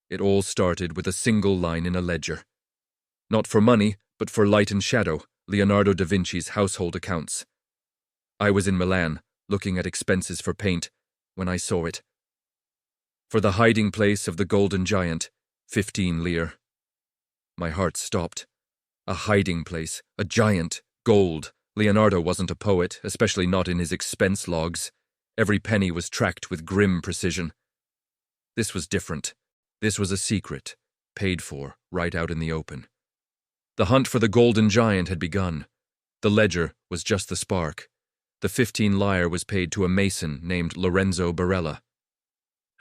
It all started with a single line in a ledger. Not for money, but for light and shadow, Leonardo da Vinci's household accounts. I was in Milan, looking at expenses for paint, when I saw it. For the hiding place of the Golden Giant, 15 lire. My heart stopped. A hiding place, a giant, gold. Leonardo wasn't a poet, especially not in his expense logs. Every penny was tracked with grim precision. This was different. This was a secret, paid for, right out in the open. The hunt for the Golden Giant had begun. The ledger was just the spark. The 15 lire was paid to a mason named Lorenzo Barella.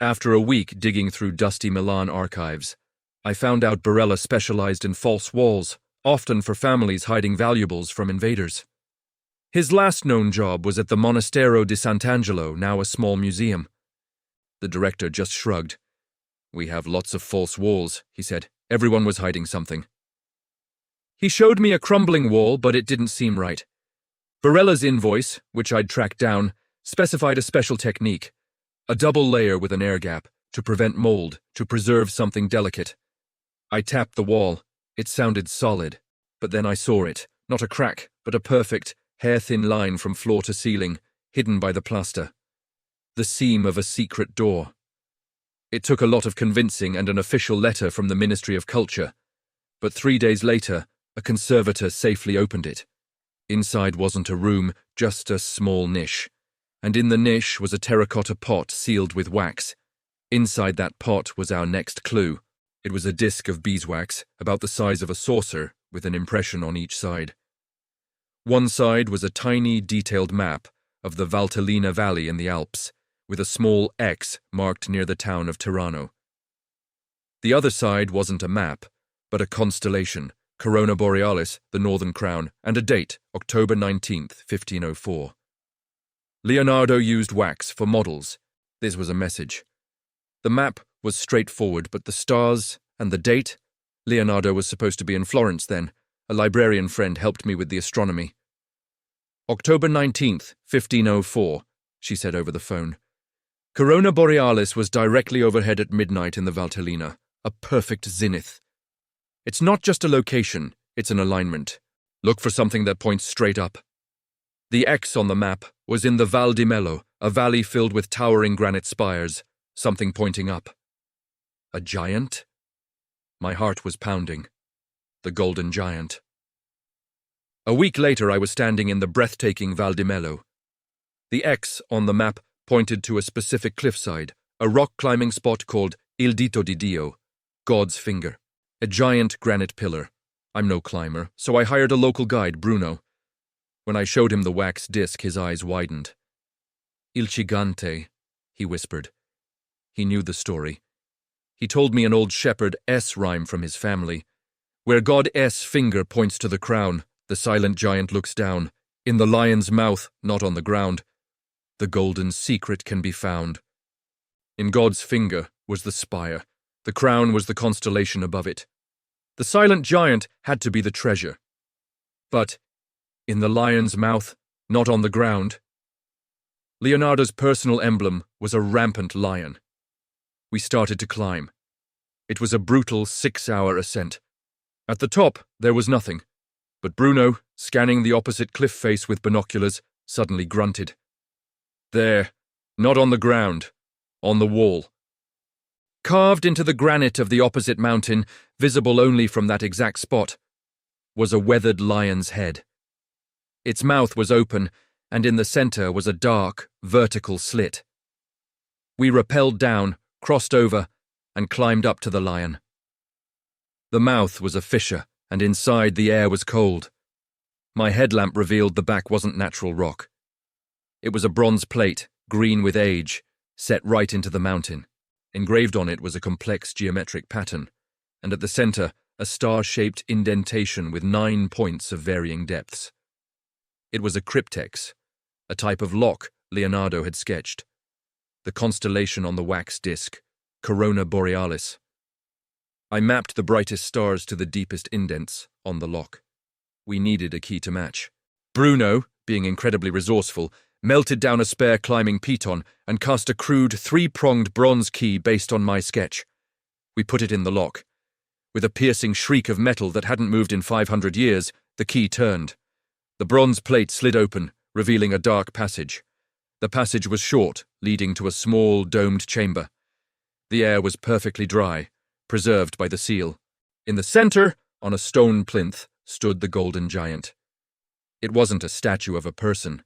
After a week digging through dusty Milan archives, I found out Barella specialized in false walls, often for families hiding valuables from invaders. His last known job was at the Monastery di Sant'Angelo, now a small museum. The director just shrugged. "We have lots of false walls," he said. "Everyone was hiding something." He showed me a crumbling wall, but it didn't seem right. Barella's invoice, which I'd tracked down, specified a special technique, a double layer with an air gap, to prevent mold, to preserve something delicate. I tapped the wall. It sounded solid, but then I saw it, not a crack, but a perfect, hair-thin line from floor to ceiling, hidden by the plaster. The seam of a secret door. It took a lot of convincing and an official letter from the Ministry of Culture, but 3 days later, a conservator safely opened it. Inside wasn't a room, just a small niche, and in the niche was a terracotta pot sealed with wax. Inside that pot was our next clue. It was a disc of beeswax, about the size of a saucer, with an impression on each side. One side was a tiny, detailed map of the Valtellina Valley in the Alps, with a small X marked near the town of Tirano. The other side wasn't a map, but a constellation, Corona Borealis, the Northern Crown, and a date, October 19th, 1504. Leonardo used wax for models. This was a message. The map was straightforward, but the stars and the date? Leonardo was supposed to be in Florence then. A librarian friend helped me with the astronomy. October 19th, 1504, she said over the phone. Corona Borealis was directly overhead at midnight in the Valtellina, a perfect zenith. It's not just a location, it's an alignment. Look for something that points straight up. The X on the map was in the Val di Mello, a valley filled with towering granite spires, something pointing up. A giant? My heart was pounding. The Golden Giant. A week later, I was standing in the breathtaking Val di Mello. The X on the map pointed to a specific cliffside, a rock-climbing spot called Il Dito di Dio, God's Finger, a giant granite pillar. I'm no climber, so I hired a local guide, Bruno. When I showed him the wax disc, his eyes widened. Il Gigante, he whispered. He knew the story. He told me an old shepherd S rhyme from his family. Where God S' finger points to the crown, the silent giant looks down. In the lion's mouth, not on the ground, the golden secret can be found. In God's finger was the spire. The crown was the constellation above it. The silent giant had to be the treasure. But in the lion's mouth, not on the ground. Leonardo's personal emblem was a rampant lion. We started to climb. It was a brutal 6-hour ascent. At the top, there was nothing, but Bruno, scanning the opposite cliff face with binoculars, suddenly grunted. There, not on the ground, on the wall. Carved into the granite of the opposite mountain, visible only from that exact spot, was a weathered lion's head. Its mouth was open, and in the center was a dark, vertical slit. We rappelled down, crossed over, and climbed up to the lion. The mouth was a fissure, and inside the air was cold. My headlamp revealed the back wasn't natural rock. It was a bronze plate, green with age, set right into the mountain. Engraved on it was a complex geometric pattern, and at the center, a star-shaped indentation with 9 points of varying depths. It was a cryptex, a type of lock Leonardo had sketched. The constellation on the wax disc, Corona Borealis. I mapped the brightest stars to the deepest indents on the lock. We needed a key to match. Bruno, being incredibly resourceful, melted down a spare climbing piton and cast a crude 3-pronged bronze key based on my sketch. We put it in the lock. With a piercing shriek of metal that hadn't moved in 500 years, the key turned. The bronze plate slid open, revealing a dark passage. The passage was short, leading to a small, domed chamber. The air was perfectly dry, preserved by the seal. In the center, on a stone plinth, stood the golden giant. It wasn't a statue of a person.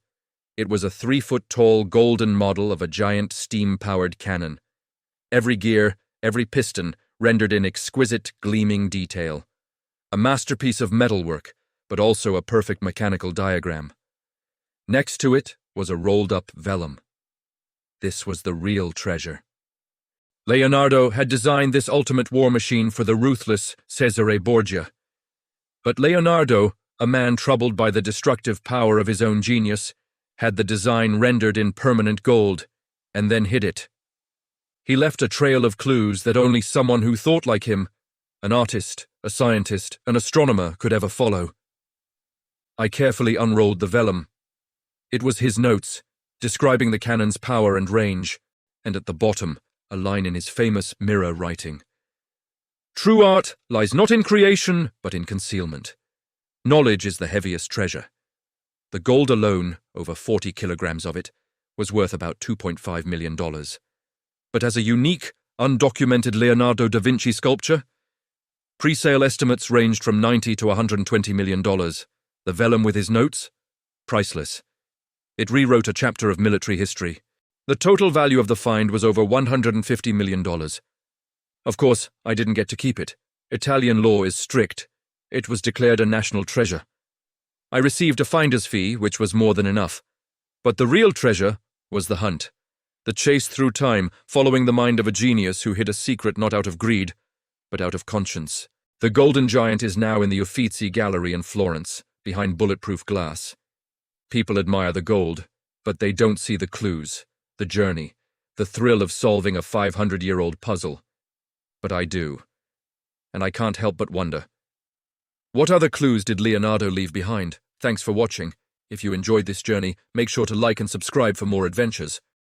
It was a 3-foot-tall golden model of a giant steam-powered cannon. Every gear, every piston, rendered in exquisite, gleaming detail. A masterpiece of metalwork, but also a perfect mechanical diagram. Next to it was a rolled-up vellum. This was the real treasure. Leonardo had designed this ultimate war machine for the ruthless Cesare Borgia. But Leonardo, a man troubled by the destructive power of his own genius, had the design rendered in permanent gold, and then hid it. He left a trail of clues that only someone who thought like him, an artist, a scientist, an astronomer, could ever follow. I carefully unrolled the vellum. It was his notes, describing the cannon's power and range, and at the bottom, a line in his famous mirror writing. True art lies not in creation, but in concealment. Knowledge is the heaviest treasure. The gold alone, over 40 kilograms of it, was worth about $2.5 million. But as a unique, undocumented Leonardo da Vinci sculpture, pre-sale estimates ranged from $90 to $120 million. The vellum with his notes? Priceless. It rewrote a chapter of military history. The total value of the find was over $150 million. Of course, I didn't get to keep it. Italian law is strict. It was declared a national treasure. I received a finder's fee, which was more than enough. But the real treasure was the hunt. The chase through time, following the mind of a genius who hid a secret not out of greed, but out of conscience. The golden giant is now in the Uffizi Gallery in Florence, behind bulletproof glass. People admire the gold, but they don't see the clues, the journey, the thrill of solving a 500-year-old puzzle. But I do. And I can't help but wonder. What other clues did Leonardo leave behind? Thanks for watching. If you enjoyed this journey, make sure to like and subscribe for more adventures.